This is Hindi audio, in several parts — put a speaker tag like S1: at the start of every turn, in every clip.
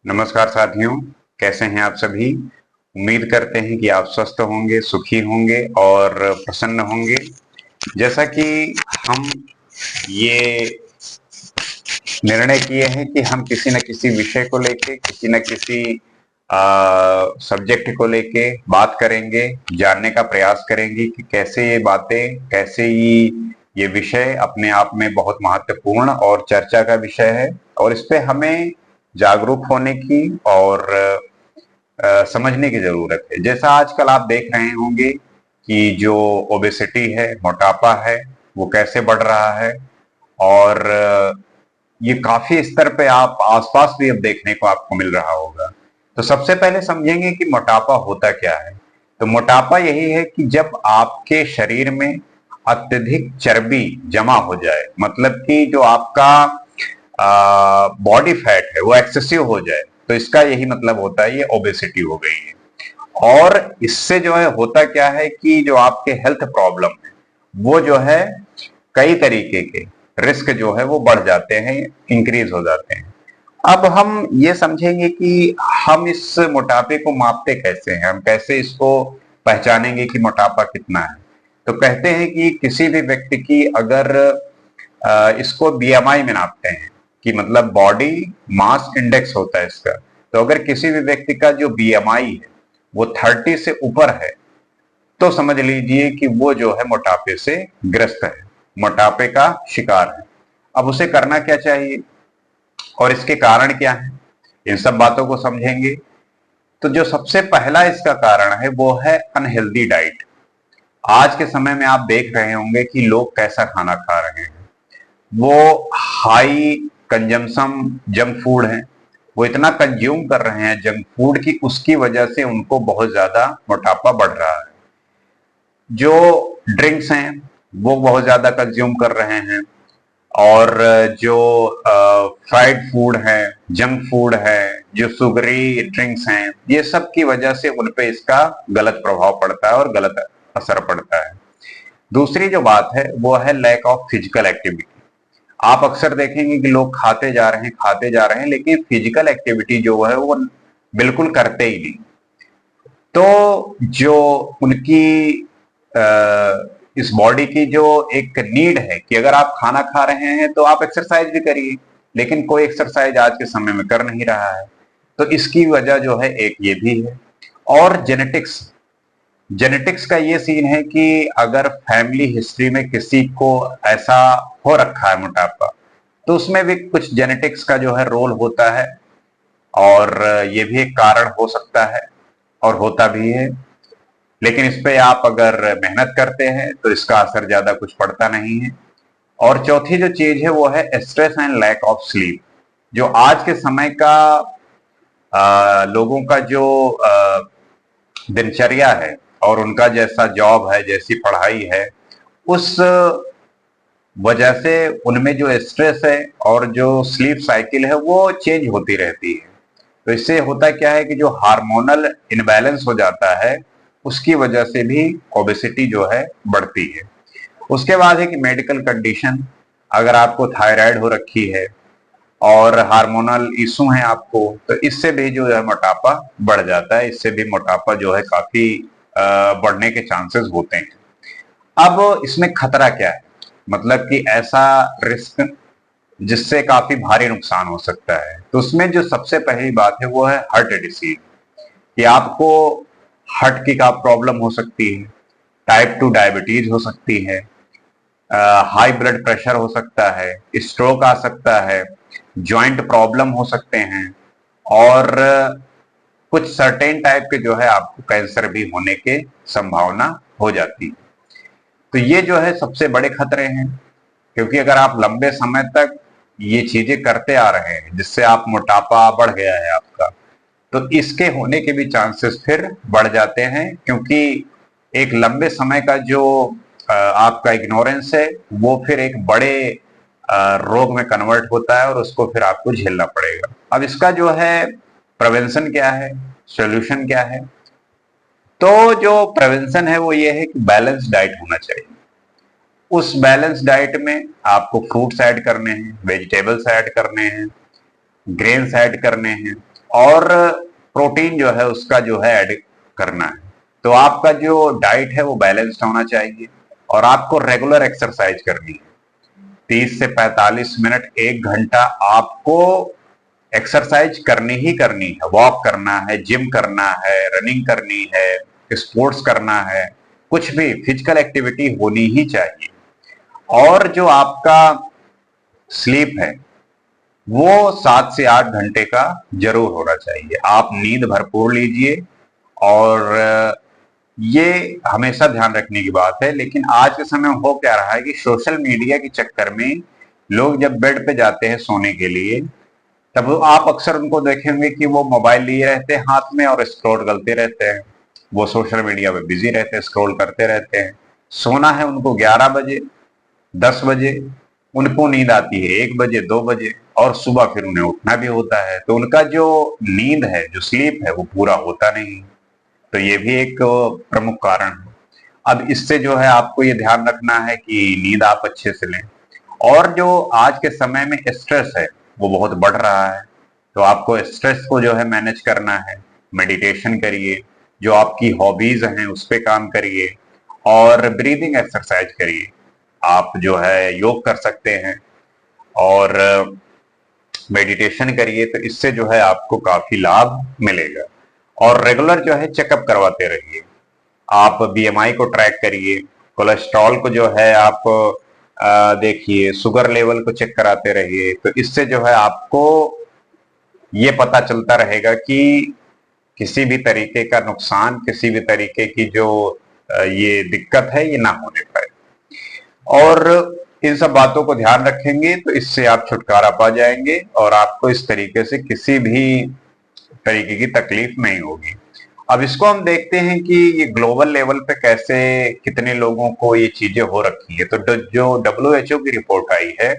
S1: नमस्कार साथियों, कैसे हैं आप सभी। उम्मीद करते हैं कि आप स्वस्थ होंगे, सुखी होंगे और प्रसन्न होंगे। जैसा कि हम ये निर्णय किए हैं कि हम किसी न किसी विषय को लेके, किसी न किसी सब्जेक्ट को लेके बात करेंगे, जानने का प्रयास करेंगे कि कैसे ये बातें, कैसे ये विषय अपने आप में बहुत महत्वपूर्ण और चर्चा का विषय है और इस पे हमें जागरूक होने की और समझने की जरूरत है। जैसा आजकल आप देख रहे होंगे कि जो ओबेसिटी है, मोटापा है, वो कैसे बढ़ रहा है और ये काफी स्तर पे आप आसपास भी अब देखने को आपको मिल रहा होगा। तो सबसे पहले समझेंगे कि मोटापा होता क्या है। तो मोटापा यही है कि जब आपके शरीर में अत्यधिक चर्बी जमा हो जाए, मतलब कि जो आपका बॉडी फैट है वो एक्सेसिव हो जाए, तो इसका यही मतलब होता है, ये ओबेसिटी हो गई है। और इससे जो है होता क्या है कि जो आपके हेल्थ प्रॉब्लम है वो जो है कई तरीके के रिस्क जो है वो बढ़ जाते हैं, इंक्रीज हो जाते हैं। अब हम ये समझेंगे कि हम इस मोटापे को मापते कैसे हैं, हम कैसे इसको पहचानेंगे कि मोटापा कितना है। तो कहते हैं कि किसी भी व्यक्ति की अगर इसको बीएमआई में नापते हैं कि मतलब बॉडी मास इंडेक्स होता है इसका। तो अगर किसी भी व्यक्ति का जो बीएमआई है वो 30 से ऊपर है तो समझ लीजिए कि वो जो है मोटापे से ग्रस्त है, मोटापे का शिकार है। अब उसे करना क्या चाहिए और इसके कारण क्या है, इन सब बातों को समझेंगे। तो जो सबसे पहला इसका कारण है वो है अनहेल्दी डाइट। आज के समय में आप देख रहे होंगे कि लोग कैसा खाना खा रहे हैं। वो हाई कंजम्पशन जंक फूड है, वो इतना कंज्यूम कर रहे हैं जंक फूड की, उसकी वजह से उनको बहुत ज्यादा मोटापा बढ़ रहा है। जो ड्रिंक्स हैं वो बहुत ज्यादा कंज्यूम कर रहे हैं और जो फ्राइड फूड है, जंक फूड है, जो सुगरी ड्रिंक्स हैं, ये सब की वजह से उन पे इसका गलत प्रभाव पड़ता है और गलत असर पड़ता है। दूसरी जो बात है वो है लैक ऑफ फिजिकल एक्टिविटी। आप अक्सर देखेंगे कि लोग खाते जा रहे हैं लेकिन फिजिकल एक्टिविटी जो है वो बिल्कुल करते ही नहीं। तो जो उनकी इस बॉडी की जो एक नीड है कि अगर आप खाना खा रहे हैं तो आप एक्सरसाइज भी करिए, लेकिन कोई एक्सरसाइज आज के समय में कर नहीं रहा है। तो इसकी वजह जो है एक ये भी है। और जेनेटिक्स, जेनेटिक्स का ये सीन है कि अगर फैमिली हिस्ट्री में किसी को ऐसा हो रखा है मोटापा, तो उसमें भी कुछ जेनेटिक्स का जो है रोल होता है और ये भी एक कारण हो सकता है और होता भी है। लेकिन इस पे आप अगर मेहनत करते हैं तो इसका असर ज्यादा कुछ पड़ता नहीं है। और चौथी जो चीज है वो है stress and lack of sleep. जो आज के समय का लोगों का जो दिनचर्या है और उनका जैसा जॉब है, जैसी पढ़ाई है, उस वजह से उनमें जो स्ट्रेस है और जो स्लीप साइकिल है वो चेंज होती रहती है। तो इससे होता क्या है कि जो हार्मोनल इनबैलेंस हो जाता है उसकी वजह से भी ओबेसिटी जो है बढ़ती है। उसके बाद है कि मेडिकल कंडीशन, अगर आपको थायराइड हो रखी है और हार्मोनल इशू है आपको, तो इससे भी जो है मोटापा बढ़ जाता है, इससे भी मोटापा जो है काफी बढ़ने के चांसेस होते हैं। अब इसमें खतरा क्या है, मतलब कि ऐसा रिस्क जिससे काफी भारी नुकसान हो सकता है। तो उसमें जो सबसे पहली बात है वो है हार्ट डिसीज, कि आपको हार्ट की का प्रॉब्लम हो सकती है, टाइप 2 डायबिटीज हो सकती है, हाई ब्लड प्रेशर हो सकता है, स्ट्रोक आ सकता है, जॉइंट प्रॉब्लम हो सकते हैं और कुछ सर्टेन टाइप के जो है आपको कैंसर भी होने के संभावना हो जाती है। तो ये जो है सबसे बड़े खतरे हैं, क्योंकि अगर आप लंबे समय तक ये चीजें करते आ रहे हैं जिससे आप मोटापा बढ़ गया है आपका, तो इसके होने के भी चांसेस फिर बढ़ जाते हैं, क्योंकि एक लंबे समय का जो आपका इग्नोरेंस है वो फिर एक बड़े रोग में कन्वर्ट होता है और उसको फिर आपको झेलना पड़ेगा। अब इसका जो है प्रिवेंशन क्या है, सोल्यूशन क्या है। तो जो प्रिवेंशन है वो ये है कि बैलेंस डाइट होना चाहिए। उस बैलेंस डाइट में आपको फ्रूट्स ऐड करने हैं, वेजिटेबल्स ऐड करने हैं, ग्रेन्स ऐड करने हैं और प्रोटीन जो है उसका जो है ऐड करना है। तो आपका जो डाइट है वो बैलेंस्ड होना चाहिए और आपको रेगुलर एक्सरसाइज करनी है। 30 से 45 मिनट, 1 घंटा आपको एक्सरसाइज करनी ही करनी है। वॉक करना है, जिम करना है, रनिंग करनी है, स्पोर्ट्स करना है, कुछ भी फिजिकल एक्टिविटी होनी ही चाहिए। और जो आपका स्लीप है वो 7 से 8 घंटे का जरूर होना चाहिए। आप नींद भरपूर लीजिए और ये हमेशा ध्यान रखने की बात है। लेकिन आज के समय में हो क्या रहा है कि सोशल मीडिया के चक्कर में लोग जब बेड पे जाते हैं सोने के लिए, तब आप अक्सर उनको देखेंगे कि वो मोबाइल लिए रहते हैं हाथ में और स्क्रॉल करते रहते हैं। वो सोशल मीडिया पे बिजी रहते हैं, स्क्रॉल करते रहते हैं। सोना है उनको 11 बजे, 10 बजे, उनको नींद आती है 1 बजे, 2 बजे, और सुबह फिर उन्हें उठना भी होता है। तो उनका जो नींद है, जो स्लीप है, वो पूरा होता नहीं। तो ये भी एक प्रमुख कारण है। अब इससे जो है आपको ये ध्यान रखना है कि नींद आप अच्छे से लें। और जो आज के समय में स्ट्रेस है वो बहुत बढ़ रहा है, तो आपको स्ट्रेस को जो है मैनेज करना है। मेडिटेशन करिए, जो आपकी हॉबीज हैं उस पे काम करिए और ब्रीदिंग एक्सरसाइज करिए। आप जो है योग कर सकते हैं और मेडिटेशन करिए, तो इससे जो है आपको काफी लाभ मिलेगा। और रेगुलर जो है चेकअप करवाते रहिए। आप बीएमआई को ट्रैक करिए, कोलेस्ट्रॉल को जो है आप देखिए, शुगर लेवल को चेक कराते रहिए। तो इससे जो है आपको ये पता चलता रहेगा कि किसी भी तरीके का नुकसान, किसी भी तरीके की जो ये दिक्कत है, ये ना होने पाए। और इन सब बातों को ध्यान रखेंगे तो इससे आप छुटकारा पा जाएंगे और आपको इस तरीके से किसी भी तरीके की तकलीफ नहीं होगी। अब इसको हम देखते हैं कि ये ग्लोबल लेवल पे कैसे, कितने लोगों को ये चीजें हो रखी है। तो जो डब्ल्यूएचओ की रिपोर्ट आई है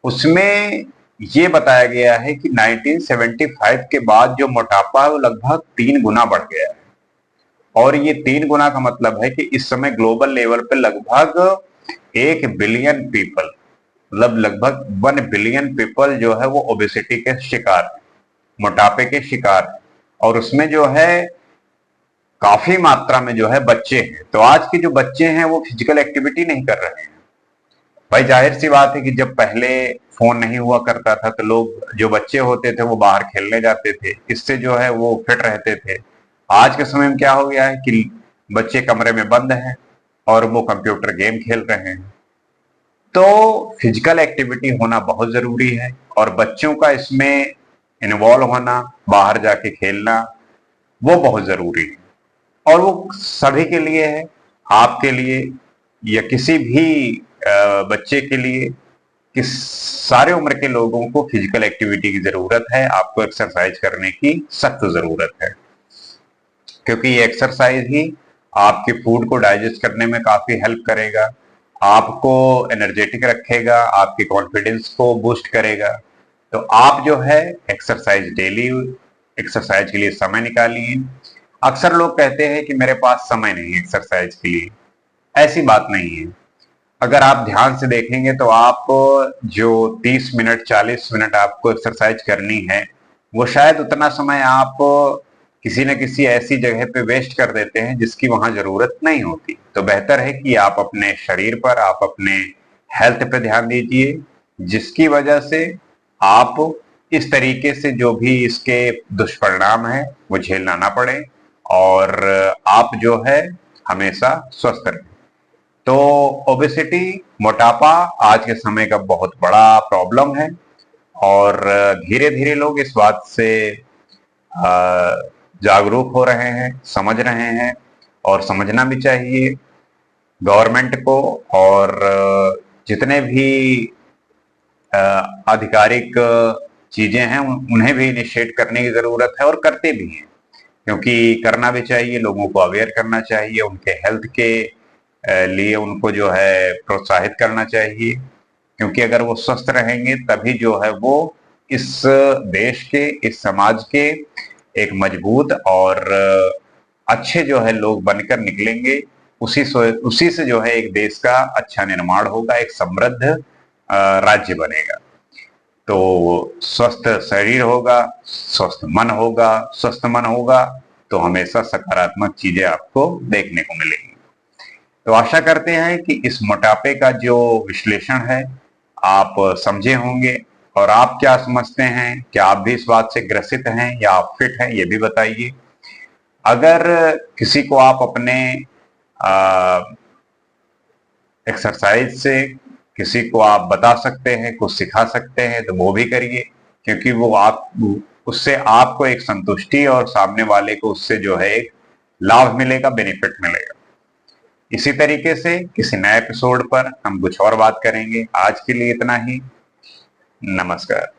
S1: उसमें ये बताया गया है कि 1975 के बाद जो मोटापा है वो लगभग 3 गुना बढ़ गया है। और ये 3 गुना का मतलब है कि इस समय ग्लोबल लेवल पे लगभग 1 बिलियन पीपल, मतलब लगभग 1 बिलियन पीपल जो है वो ओबेसिटी के शिकार है, मोटापे के शिकार है। और उसमें जो है काफी मात्रा में जो है बच्चे हैं। तो आज के जो बच्चे हैं वो फिजिकल एक्टिविटी नहीं कर रहे हैं। भाई जाहिर सी बात है कि जब पहले फोन नहीं हुआ करता था तो लोग, जो बच्चे होते थे, वो बाहर खेलने जाते थे, इससे जो है वो फिट रहते थे। आज के समय में क्या हो गया है कि बच्चे कमरे में बंद हैं और वो कंप्यूटर गेम खेल रहे हैं। तो फिजिकल एक्टिविटी होना बहुत जरूरी है और बच्चों का इसमें इन्वॉल्व होना, बाहर जाके खेलना, वो बहुत जरूरी है। और वो सभी के लिए है, आपके लिए या किसी भी बच्चे के लिए, कि सारे उम्र के लोगों को फिजिकल एक्टिविटी की जरूरत है। आपको एक्सरसाइज करने की सख्त जरूरत है, क्योंकि ये एक्सरसाइज ही आपके फूड को डाइजेस्ट करने में काफी हेल्प करेगा, आपको एनर्जेटिक रखेगा, आपके कॉन्फिडेंस को बूस्ट करेगा। तो आप जो है एक्सरसाइज डेली, एक्सरसाइज के लिए समय निकालिए। अक्सर लोग कहते हैं कि मेरे पास समय नहीं है एक्सरसाइज के लिए। ऐसी बात नहीं है। अगर आप ध्यान से देखेंगे तो आप जो 30 मिनट, 40 मिनट आपको एक्सरसाइज करनी है, वो शायद उतना समय आप किसी न किसी ऐसी जगह पे वेस्ट कर देते हैं जिसकी वहां जरूरत नहीं होती। तो बेहतर है कि आप अपने शरीर पर, आप अपने हेल्थ पे ध्यान दीजिए, जिसकी वजह से आप इस तरीके से जो भी इसके दुष्परिणाम है वो झेलना ना पड़े और आप जो है हमेशा स्वस्थ रहें। तो ओबेसिटी, मोटापा आज के समय का बहुत बड़ा प्रॉब्लम है और धीरे धीरे लोग इस बात से जागरूक हो रहे हैं, समझ रहे हैं और समझना भी चाहिए गवर्नमेंट को। और जितने भी आधिकारिक चीजें हैं उन्हें भी इनिशिएट करने की जरूरत है और करते भी हैं, क्योंकि करना भी चाहिए। लोगों को अवेयर करना चाहिए, उनके हेल्थ के लिए उनको जो है प्रोत्साहित करना चाहिए, क्योंकि अगर वो स्वस्थ रहेंगे तभी जो है वो इस देश के, इस समाज के एक मजबूत और अच्छे जो है लोग बनकर निकलेंगे। उसी से जो है एक देश का अच्छा निर्माण होगा, एक समृद्ध राज्य बनेगा। तो स्वस्थ शरीर होगा, स्वस्थ मन होगा, स्वस्थ मन होगा तो हमेशा सकारात्मक चीजें आपको देखने को मिलेंगी। तो आशा करते हैं कि इस मोटापे का जो विश्लेषण है आप समझे होंगे। और आप क्या समझते हैं, क्या आप भी इस बात से ग्रसित हैं या आप फिट हैं, ये भी बताइए। अगर किसी को आप अपने एक्सरसाइज से किसी को आप बता सकते हैं, कुछ सिखा सकते हैं तो वो भी करिए, क्योंकि वो आप उससे आपको एक संतुष्टि और सामने वाले को उससे जो है एक लाभ मिलेगा, बेनिफिट मिलेगा। इसी तरीके से किसी नए एपिसोड पर हम कुछ और बात करेंगे। आज के लिए इतना ही। नमस्कार।